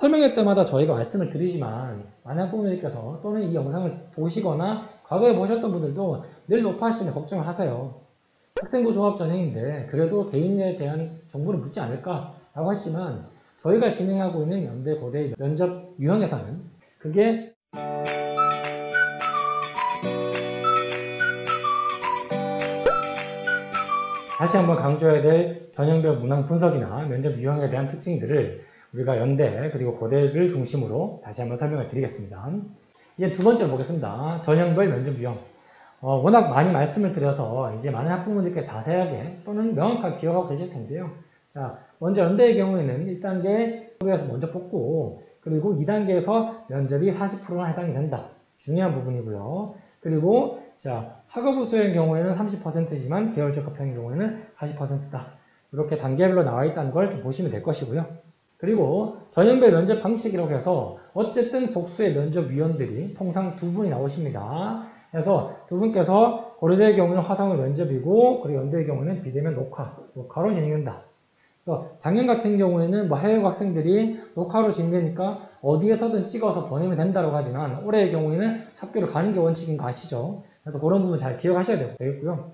설명회 때마다 저희가 말씀을 드리지만 많은 학부모님께서 또는 이 영상을 보시거나 과거에 보셨던 분들도 늘 높아하시는 걱정을 하세요. 학생부 종합 전형인데 그래도 개인에 대한 정보를 묻지 않을까라고 하시지만 저희가 진행하고 있는 연대 고대 면접 유형에서는 그게 다시 한번 강조해야 될 전형별 문항 분석이나 면접 유형에 대한 특징들을 우리가 연대 그리고 고대를 중심으로 다시 한번 설명을 드리겠습니다. 이제 두 번째로 보겠습니다. 전형별 면접 유형. 워낙 많이 말씀을 드려서 이제 많은 학부모님들께서 자세하게 또는 명확하게 기억하고 계실 텐데요. 자, 먼저 연대의 경우에는 1단계 서류에서 먼저 뽑고 그리고 2단계에서 면접이 40%나 해당이 된다. 중요한 부분이고요. 그리고 자, 학업우 수의 경우에는 30%지만 계열적 합평의 경우에는 40%다. 이렇게 단계별로 나와 있다는 걸 좀 보시면 될 것이고요. 그리고 전형별 면접 방식이라고 해서 어쨌든 복수의 면접위원들이 통상 두 분이 나오십니다. 그래서 두 분께서 고려대의 경우는 화상으로 면접이고 그리고 연대의 경우는 비대면 녹화로 진행된다. 그래서 작년 같은 경우에는 뭐 해외 학생들이 녹화로 진행되니까 어디에서든 찍어서 보내면 된다고 하지만 올해의 경우에는 학교를 가는 게 원칙인 거 아시죠? 그래서 그런 부분 잘 기억하셔야 되겠고요.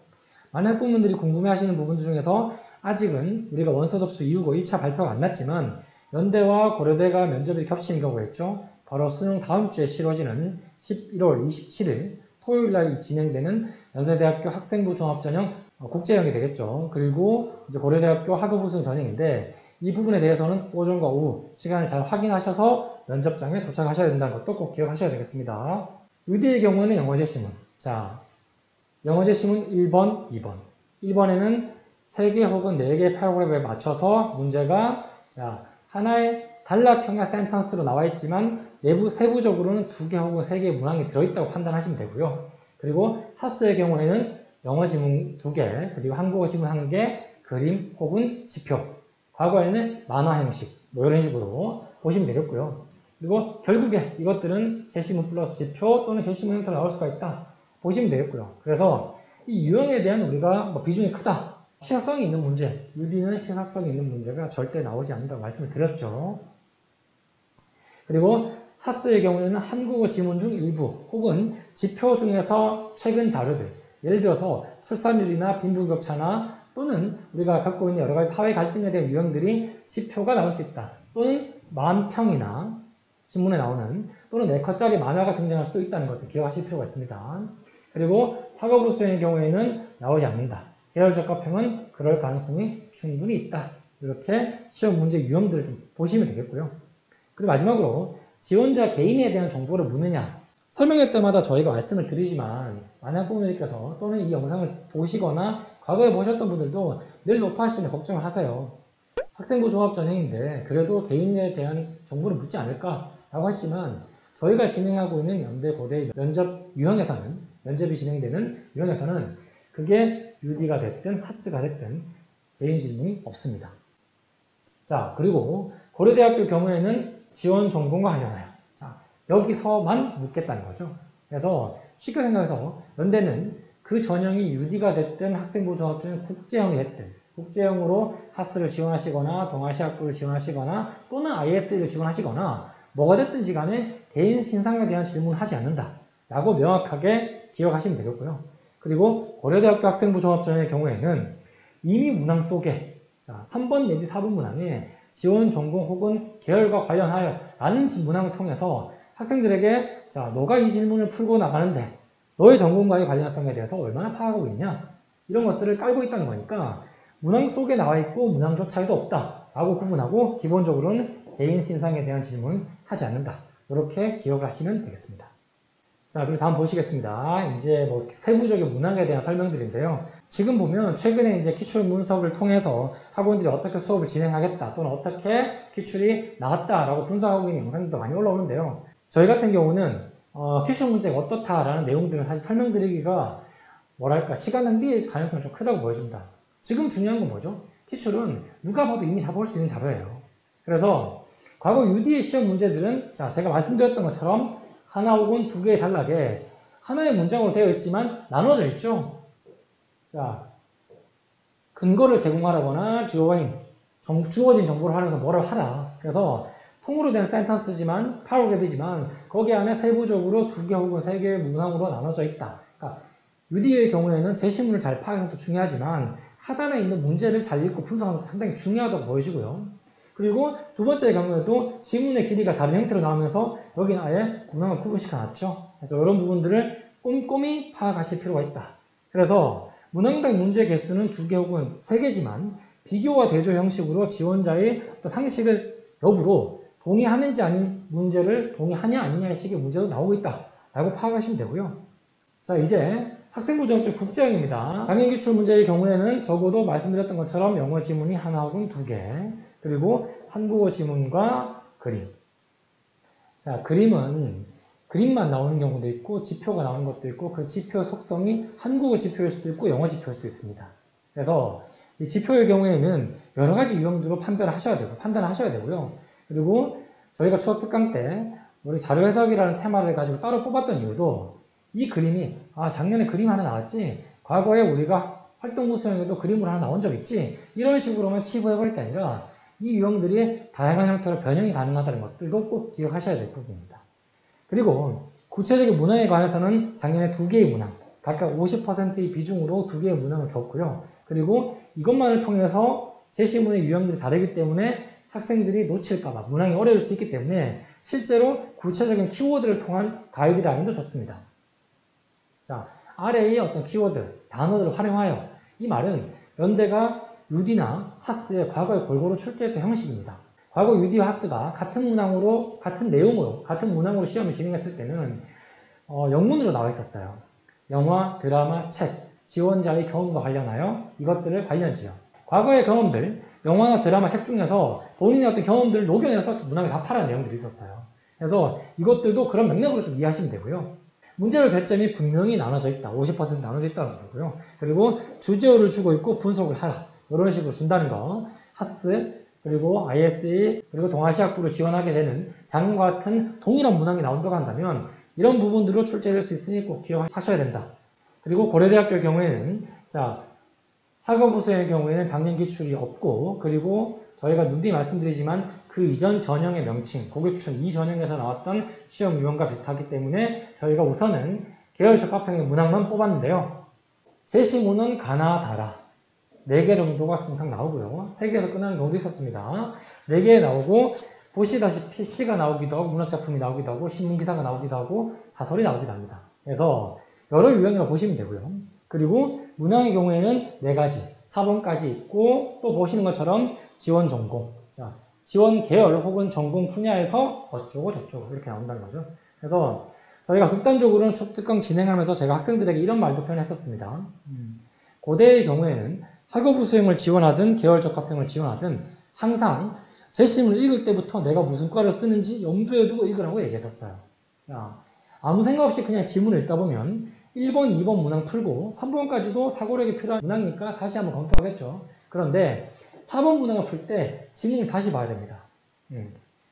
많은 학부모님들이 궁금해하시는 부분들 중에서 아직은 우리가 원서 접수 이후고 1차 발표가 안 났지만 연대와 고려대가 면접이 겹치는 경우가 있죠. 바로 수능 다음 주에 치러지는 11월 27일 토요일날 진행되는 연세대학교 학생부 종합전형 국제형이 되겠죠. 그리고 이제 고려대학교 학업 우수 전형인데 이 부분에 대해서는 오전과 오후 시간을 잘 확인하셔서 면접장에 도착하셔야 된다는 것도 꼭 기억하셔야 되겠습니다. 의대의 경우는 영어 제시문. 자, 영어 제시문 1번, 2번. 1번에는 3개 혹은 4개 패러그래프에 맞춰서 문제가 자, 하나의 단락형의 센턴스로 나와 있지만 세부적으로는 2개 혹은 3개의 문항이 들어있다고 판단하시면 되고요. 그리고 하스의 경우에는 영어 지문 2개, 그리고 한국어 지문 1개, 그림 혹은 지표. 과거에는 만화 형식, 뭐 이런 식으로 보시면 되겠고요. 그리고 결국에 이것들은 제시문 플러스 지표 또는 제시문 형태로 나올 수가 있다. 보시면 되겠고요. 그래서 이 유형에 대한 우리가 뭐 비중이 크다. 시사성이 있는 문제, UD는 시사성이 있는 문제가 절대 나오지 않는다고 말씀을 드렸죠. 그리고 하스의 경우에는 한국어 지문 중 일부 혹은 지표 중에서 최근 자료들, 예를 들어서 출산율이나 빈부격차나 또는 우리가 갖고 있는 여러 가지 사회 갈등에 대한 유형들이 지표가 나올 수 있다. 또는 만평이나 신문에 나오는 또는 4컷짜리 만화가 등장할 수도 있다는 것도 기억하실 필요가 있습니다. 그리고 학업우 수의 경우에는 나오지 않는다. 계열적 합평은 그럴 가능성이 충분히 있다. 이렇게 시험 문제 유형들을 좀 보시면 되겠고요. 그리고 마지막으로 지원자 개인에 대한 정보를 묻느냐. 설명회 때마다 저희가 말씀을 드리지만 많은 학부모님께서 또는 이 영상을 보시거나 과거에 보셨던 분들도 늘 높아하시는 걱정을 하세요. 학생부 종합 전형인데 그래도 개인에 대한 정보를 묻지 않을까라고 하시지만 저희가 진행하고 있는 연대 고대 면접 유형에서는 면접이 진행되는 유형에서는 그게 UD가 됐든 하스가 됐든 개인 질문이 없습니다. 자, 그리고 고려대학교 경우에는 지원 전공과 관련하여 자, 여기서만 묻겠다는 거죠. 그래서 쉽게 생각해서 연대는 그 전형이 UD가 됐든 학생부 종합전형 국제형이 됐든 국제형으로 하스를 지원하시거나 동아시아학부를 지원하시거나 또는 IS를 지원하시거나 뭐가 됐든지 간에 개인 신상에 대한 질문을 하지 않는다 라고 명확하게 기억하시면 되겠고요. 그리고 고려대학교 학생부 종합전형의 경우에는 이미 문항 속에 자, 3번 내지 4번 문항에 지원 전공 혹은 계열과 관련하여 라는 문항을 통해서 학생들에게 자, 너가 이 질문을 풀고 나가는데 너의 전공과의 관련성에 대해서 얼마나 파악하고 있냐 이런 것들을 깔고 있다는 거니까 문항 속에 나와 있고 문항조차도 없다 라고 구분하고 기본적으로는 개인 신상에 대한 질문을 하지 않는다. 이렇게 기억을 하시면 되겠습니다. 자, 그리고 다음 보시겠습니다. 이제 뭐 세부적인 문항에 대한 설명들인데요. 지금 보면 최근에 이제 기출 분석을 통해서 학원들이 어떻게 수업을 진행하겠다 또는 어떻게 기출이 나왔다라고 분석하고 있는 영상들도 많이 올라오는데요. 저희 같은 경우는 기출 문제가 어떻다라는 내용들을 사실 설명드리기가 뭐랄까 시간 낭비의 가능성이 좀 크다고 보여집니다. 지금 중요한 건 뭐죠? 기출은 누가 봐도 이미 다 볼 수 있는 자료예요. 그래서 과거 UD의 시험 문제들은 자, 제가 말씀드렸던 것처럼 하나 혹은 2개의 단락에 하나의 문장으로 되어 있지만 나눠져 있죠. 자, 근거를 제공하라거나 주어진 정보를 하면서 뭐를 하라. 그래서 통으로 된 센텐스지만 파라그래프지만 거기 안에 세부적으로 2개 혹은 3개의 문항으로 나눠져 있다. 그러니까 UD의 경우에는 제시문을 잘 파악하는 것도 중요하지만 하단에 있는 문제를 잘 읽고 분석하는 것도 상당히 중요하다고 보여지고요. 그리고 두 번째 경우에도 지문의 길이가 다른 형태로 나오면서 여기는 아예 문항을 구분시켜 놨죠. 그래서 이런 부분들을 꼼꼼히 파악하실 필요가 있다. 그래서 문항당 문제 개수는 2개 혹은 3개지만 비교와 대조 형식으로 지원자의 어떤 상식을 여부로 동의하는지 아닌 문제를 동의하냐 아니냐의 식의 문제도 나오고 있다 라고 파악하시면 되고요. 자, 이제 학생부 전형적 국제형입니다. 장애기출 문제의 경우에는 적어도 말씀드렸던 것처럼 영어 지문이 하나 혹은 2개, 그리고 한국어 지문과 그림. 자, 그림만 나오는 경우도 있고 지표가 나오는 것도 있고 그 지표 속성이 한국어 지표일 수도 있고 영어 지표일 수도 있습니다. 그래서 이 지표의 경우에는 여러 가지 유형들로 판단을 하셔야 되고요. 그리고 저희가 추억 특강 때 우리 자료 해석이라는 테마를 가지고 따로 뽑았던 이유도 이 그림이 작년에 그림 하나 나왔지 과거에 우리가 활동부 수행에도 그림으로 하나 나온 적 있지 이런 식으로만 치부해버릴 게 아니라 이 유형들이 다양한 형태로 변형이 가능하다는 것들도 꼭 기억하셔야 될 부분입니다. 그리고 구체적인 문항에 관해서는 작년에 2개의 문항 각각 50%의 비중으로 2개의 문항을 줬고요. 그리고 이것만을 통해서 제시문의 유형들이 다르기 때문에 학생들이 놓칠까봐 문항이 어려울 수 있기 때문에 실제로 구체적인 키워드를 통한 가이드라인도 줬습니다. 자, 아래의 어떤 키워드, 단어들을 활용하여 이 말은 연대가 UD나 하스의 과거에 골고루 출제했던 형식입니다. 과거 UD와 하스가 같은 문항으로, 같은 내용으로, 같은 문항으로 시험을 진행했을 때는 영문으로 나와 있었어요. 영화, 드라마, 책, 지원자의 경험과 관련하여 이것들을 관련지어. 과거의 경험들, 영화나 드라마, 책 중에서 본인의 어떤 경험들을 녹여내서 문항에 답하라는 내용들이 있었어요. 그래서 이것들도 그런 맥락으로 좀 이해하시면 되고요. 문제별 배점이 분명히 나눠져 있다. 50% 나눠져 있다는 거고요. 그리고 주제어를 주고 있고 분석을 하라. 이런 식으로 준다는 거. 하스, 그리고 ISE, 그리고 동아시아학부를 지원하게 되는 작년과 같은 동일한 문항이 나온다고 한다면 이런 부분들로 출제될 수 있으니 꼭 기억하셔야 된다. 그리고 고려대학교의 경우에는 학업부 수행의 경우에는 작년 기출이 없고 그리고 저희가 누누이 말씀드리지만 그 이전 전형의 명칭, 고교추천 이 전형에서 나왔던 시험 유형과 비슷하기 때문에 저희가 우선은 계열 적합형의 문항만 뽑았는데요. 제시문은 가나 다라 4개 정도가 통상 나오고요. 3개에서 끝나는 경우도 있었습니다. 4개 나오고 보시다시피 시가 나오기도 하고 문학작품이 나오기도 하고 신문기사가 나오기도 하고 사설이 나오기도 합니다. 그래서 여러 유형이라고 보시면 되고요. 그리고 문항의 경우에는 4가지, 4번까지 있고 또 보시는 것처럼 지원 전공, 자, 지원 계열 혹은 전공 분야에서 어쩌고 저쩌고 이렇게 나온다는 거죠. 그래서 저희가 극단적으로는 축특강 진행하면서 제가 학생들에게 이런 말도 표현했었습니다. 고대의 경우에는 학업부 수행을 지원하든 계열 적합형을 지원하든 항상 제시문을 읽을 때부터 내가 무슨 과를 쓰는지 염두에 두고 읽으라고 얘기했었어요. 자, 아무 생각 없이 그냥 지문을 읽다 보면 1번, 2번 문항 풀고 3번까지도 사고력이 필요한 문항이니까 다시 한번 검토하겠죠. 그런데 4번 문항을 풀 때 지문을 다시 봐야 됩니다.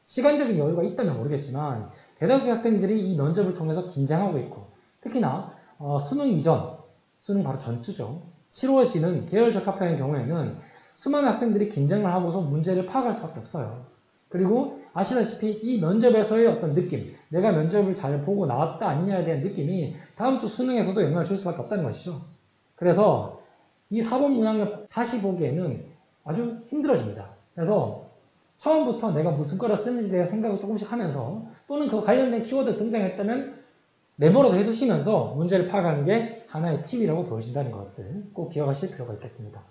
시간적인 여유가 있다면 모르겠지만 대다수의 학생들이 이 면접을 통해서 긴장하고 있고 특히나 수능 이전, 수능 바로 전주죠. 7월시는 계열 적합형의 경우에는 수많은 학생들이 긴장을 하고서 문제를 파악할 수밖에 없어요. 그리고 아시다시피 이 면접에서의 어떤 느낌, 내가 면접을 잘 보고 나왔다 아니냐에 대한 느낌이 다음 주 수능에서도 영향을 줄 수밖에 없다는 것이죠. 그래서 이 4번 문항을 다시 보기에는 아주 힘들어집니다. 그래서 처음부터 내가 무슨 과를 쓰는지에 대한 생각을 조금씩 하면서 또는 그 관련된 키워드 등장했다면 메모라도 해두시면서 문제를 파악하는 게 하나의 팁이라고 보여진다는 것들 꼭 기억하실 필요가 있겠습니다.